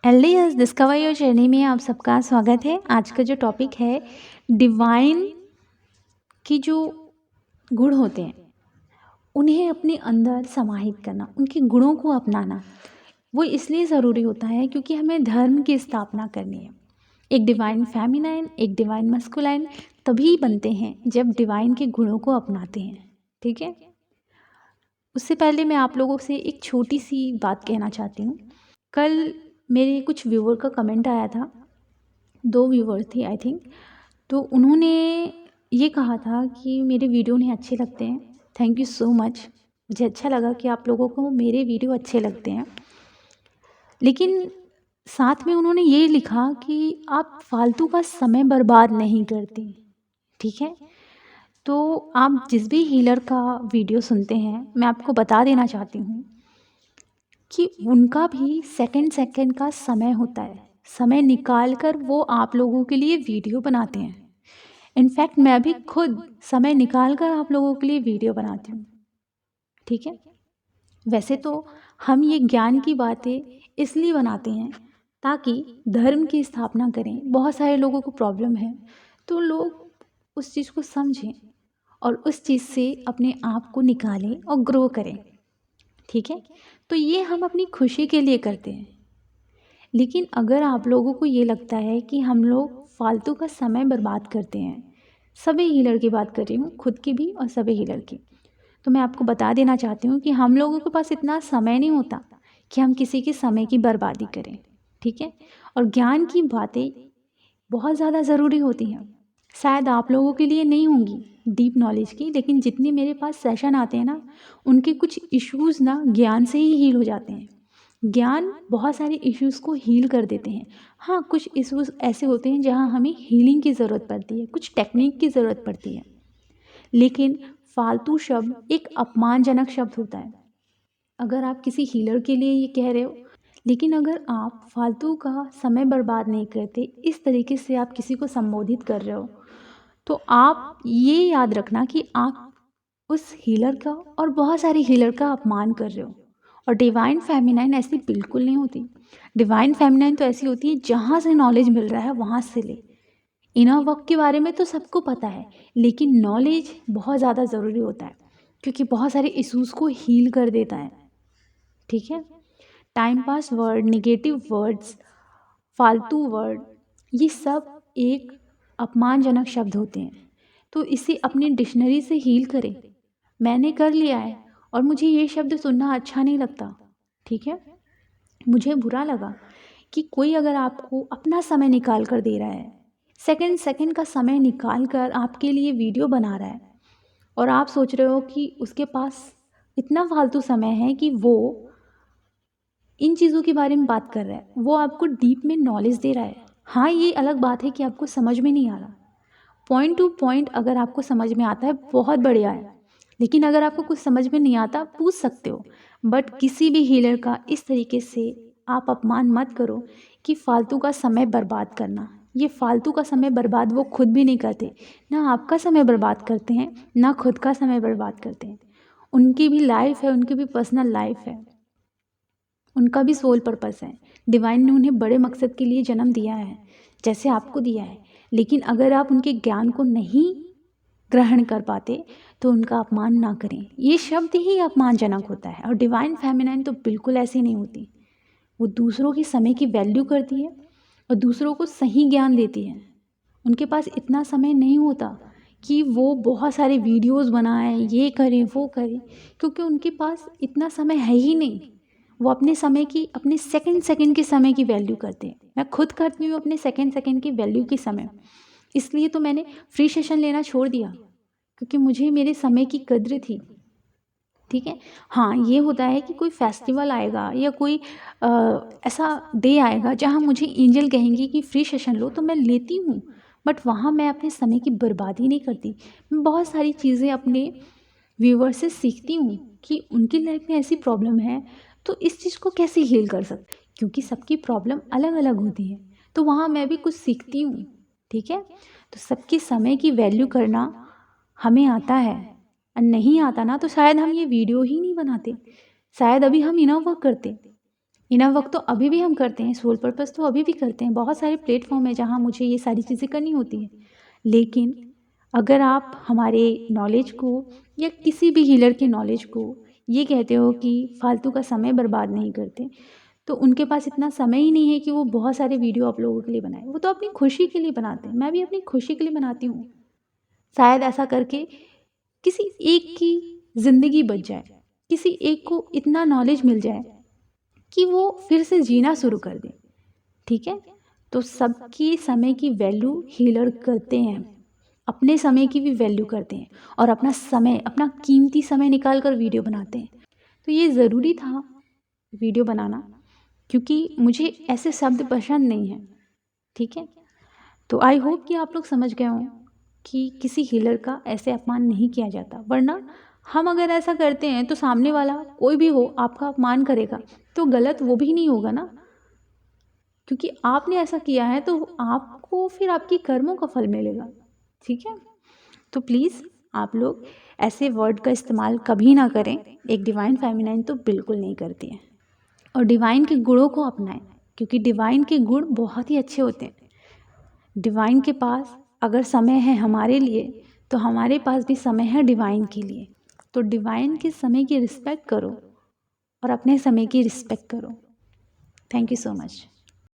LDS discover your journey में आप सबका स्वागत है। आज का जो टॉपिक है डिवाइन की जो गुण होते हैं उन्हें अपने अंदर समाहित करना, उनके गुणों को अपनाना, वो इसलिए ज़रूरी होता है क्योंकि हमें धर्म की स्थापना करनी है। एक डिवाइन फेमिनाइन, एक डिवाइन मस्कुलाइन तभी बनते हैं जब डिवाइन के गुणों को अपनाते हैं। ठीक है, उससे पहले मैं आप लोगों से एक छोटी सी बात कहना चाहती हूँ। कल मेरे कुछ व्यूवर का कमेंट आया था, 2 व्यूवर थी आई थिंक, तो उन्होंने ये कहा था कि मेरे वीडियो उन्हें अच्छे लगते हैं। थैंक यू सो मच, मुझे अच्छा लगा कि आप लोगों को मेरे वीडियो अच्छे लगते हैं। लेकिन साथ में उन्होंने ये लिखा कि आप फालतू का समय बर्बाद नहीं करती। ठीक है, तो आप जिस भी हीलर का वीडियो सुनते हैं, मैं आपको बता देना चाहती हूँ कि उनका भी सेकंड सेकंड का समय होता है। समय निकाल कर वो आप लोगों के लिए वीडियो बनाते हैं। इनफैक्ट मैं भी खुद समय निकाल कर आप लोगों के लिए वीडियो बनाती हूँ। ठीक है, वैसे तो हम ये ज्ञान की बातें इसलिए बनाते हैं ताकि धर्म की स्थापना करें। बहुत सारे लोगों को प्रॉब्लम है तो लोग उस चीज़ को समझें और उस चीज़ से अपने आप को निकालें और ग्रो करें। ठीक है, तो ये हम अपनी खुशी के लिए करते हैं। लेकिन अगर आप लोगों को ये लगता है कि हम लोग फालतू का समय बर्बाद करते हैं, सभी हीलर की बात कर रही हूँ, खुद की भी और सभी हीलर की, तो मैं आपको बता देना चाहती हूँ कि हम लोगों के पास इतना समय नहीं होता कि हम किसी के समय की बर्बादी करें। ठीक है, और ज्ञान की बातें बहुत ज़्यादा ज़रूरी होती हैं। शायद आप लोगों के लिए नहीं होंगी डीप नॉलेज की, लेकिन जितने मेरे पास सेशन आते हैं ना, उनके कुछ इश्यूज़ ना ज्ञान से ही हील हो जाते हैं। ज्ञान बहुत सारे इश्यूज़ को हील कर देते हैं। हाँ, कुछ इश्यूज़ ऐसे होते हैं जहाँ हमें हीलिंग की ज़रूरत पड़ती है, कुछ टेक्निक की ज़रूरत पड़ती है। लेकिन फालतू शब्द एक अपमानजनक शब्द होता है। अगर आप किसी हीलर के लिए ये कह रहे हो, लेकिन अगर आप फालतू का समय बर्बाद नहीं करते, इस तरीके से आप किसी को संबोधित कर रहे हो, तो आप ये याद रखना कि आप उस हीलर का और बहुत सारे हीलर का अपमान कर रहे हो। और डिवाइन फेमिनाइन ऐसी बिल्कुल नहीं होती। डिवाइन फेमिनाइन तो ऐसी होती है जहाँ से नॉलेज मिल रहा है वहाँ से ले। इनर वर्क के बारे में तो सबको पता है, लेकिन नॉलेज बहुत ज़्यादा ज़रूरी होता है क्योंकि बहुत सारे इश्यूज़ को हील कर देता है। ठीक है, time pass word, negative words, फालतू वर्ड, ये सब एक अपमानजनक शब्द होते हैं। तो इसे अपनी डिक्शनरी से हील करें। मैंने कर लिया है और मुझे ये शब्द सुनना अच्छा नहीं लगता। ठीक है, मुझे बुरा लगा कि कोई अगर आपको अपना समय निकाल कर दे रहा है, सेकंड सेकंड का समय निकाल कर आपके लिए वीडियो बना रहा है, और आप सोच रहे हो कि उसके पास इतना फालतू समय है कि वो इन चीज़ों के बारे में बात कर रहा है, वो आपको डीप में नॉलेज दे रहा है। हाँ, ये अलग बात है कि आपको समझ में नहीं आ रहा। पॉइंट टू पॉइंट अगर आपको समझ में आता है बहुत बढ़िया है, लेकिन अगर आपको कुछ समझ में नहीं आता पूछ सकते हो। बट किसी भी हीलर का इस तरीके से आप अपमान मत करो कि फालतू का समय बर्बाद करना। ये फालतू का समय बर्बाद वो खुद भी नहीं करते, ना आपका समय बर्बाद करते हैं, ना खुद का समय बर्बाद करते हैं। उनकी भी लाइफ है, उनकी भी पर्सनल लाइफ है, उनका भी सोल पर्पस है। डिवाइन ने उन्हें बड़े मकसद के लिए जन्म दिया है जैसे आपको दिया है। लेकिन अगर आप उनके ज्ञान को नहीं ग्रहण कर पाते तो उनका अपमान ना करें। ये शब्द ही अपमानजनक होता है। और डिवाइन फेमिनाइन तो बिल्कुल ऐसी नहीं होती। वो दूसरों के समय की वैल्यू करती है और दूसरों को सही ज्ञान देती है। उनके पास इतना समय नहीं होता कि वो बहुत सारे वीडियोस बनाएं, ये करें वो करें, क्योंकि उनके पास इतना समय है ही नहीं। वो अपने समय की, अपने सेकंड सेकंड के समय की वैल्यू करते हैं। मैं खुद करती हूँ अपने सेकंड सेकंड की वैल्यू की समय। इसलिए तो मैंने फ्री सेशन लेना छोड़ दिया क्योंकि मुझे मेरे समय की कद्र थी। ठीक है, हाँ, ये होता है कि कोई फेस्टिवल आएगा या कोई ऐसा डे आएगा जहाँ मुझे एंजल कहेंगे कि फ्री सेशन लो, तो मैं लेती हूँ। बट वहाँ मैं अपने समय की बर्बादी नहीं करती। मैं बहुत सारी चीज़ें अपने व्यूवर से सीखती हूँ कि उनकी लाइफ में ऐसी प्रॉब्लम है तो इस चीज़ को कैसे हील कर सकते, क्योंकि सबकी प्रॉब्लम अलग अलग होती है। तो वहाँ मैं भी कुछ सीखती हूँ। ठीक है, तो सबके समय की वैल्यू करना हमें आता है, और नहीं आता ना तो शायद हम ये वीडियो ही नहीं बनाते। शायद अभी हम इनफ वर्क करते हैं, इनफ वर्क तो अभी भी हम करते हैं, सोल पर्पस तो अभी भी करते हैं, बहुत सारे प्लेटफॉर्म है जहाँ मुझे ये सारी चीज़ें करनी होती है। लेकिन अगर आप हमारे नॉलेज को या किसी भी हीलर के नॉलेज को ये कहते हो कि फालतू का समय बर्बाद नहीं करते, तो उनके पास इतना समय ही नहीं है कि वो बहुत सारे वीडियो आप लोगों के लिए बनाए। वो तो अपनी खुशी के लिए बनाते हैं, मैं भी अपनी खुशी के लिए बनाती हूँ। शायद ऐसा करके किसी एक की ज़िंदगी बच जाए, किसी एक को इतना नॉलेज मिल जाए कि वो फिर से जीना शुरू कर दे। ठीक है, तो सबकी समय की वैल्यू हीलर करते हैं, अपने समय की भी वैल्यू करते हैं और अपना समय, अपना कीमती समय निकाल कर वीडियो बनाते हैं। तो ये ज़रूरी था वीडियो बनाना, क्योंकि मुझे ऐसे शब्द पसंद नहीं हैं। ठीक है, तो आई होप कि आप लोग समझ गए हों कि किसी हीलर का ऐसे अपमान नहीं किया जाता, वरना हम अगर ऐसा करते हैं तो सामने वाला कोई भी हो आपका अपमान करेगा, तो गलत वो भी नहीं होगा ना, क्योंकि आपने ऐसा किया है तो आपको फिर आपकी कर्मों का फल मिलेगा। ठीक है, तो प्लीज़ आप लोग ऐसे वर्ड का इस्तेमाल कभी ना करें। एक डिवाइन फेमिनाइन तो बिल्कुल नहीं करती है, और डिवाइन के गुणों को अपनाएं, क्योंकि डिवाइन के गुण बहुत ही अच्छे होते हैं। डिवाइन के पास अगर समय है हमारे लिए, तो हमारे पास भी समय है डिवाइन के लिए। तो डिवाइन के समय की रिस्पेक्ट करो और अपने समय की रिस्पेक्ट करो। Thank you so much.